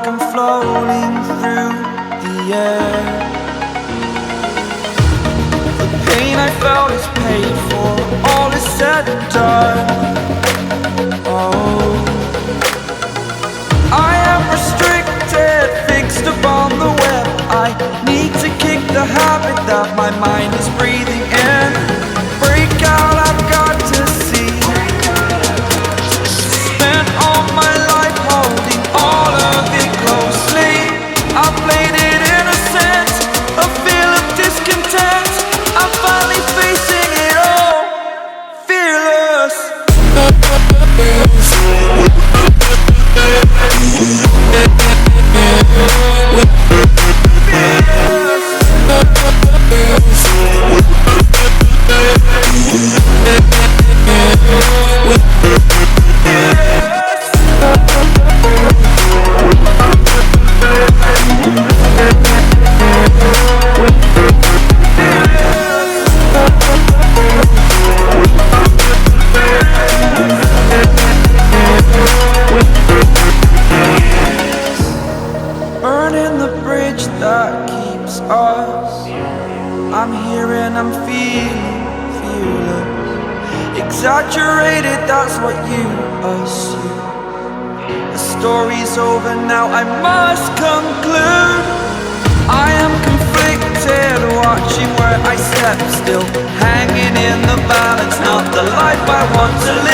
like I'm floating through the air. The pain I felt is paid for, all is said and done. Oh, I am restricted, fixed upon the web. I need to kick the habit that my mind is breathing in. Break out, I've got to see. Spent all my life holding all of it closely. I played it innocent, a feel of discontent. I'm finally facing it all, fearless. Burning the bridge that keeps us. I'm here and I'm feeling fearless. Exaggerated, that's what you assume. The story's over now, I must conclude. I am conflicted, watching where I step still, hanging in the balance, not the life I want to live.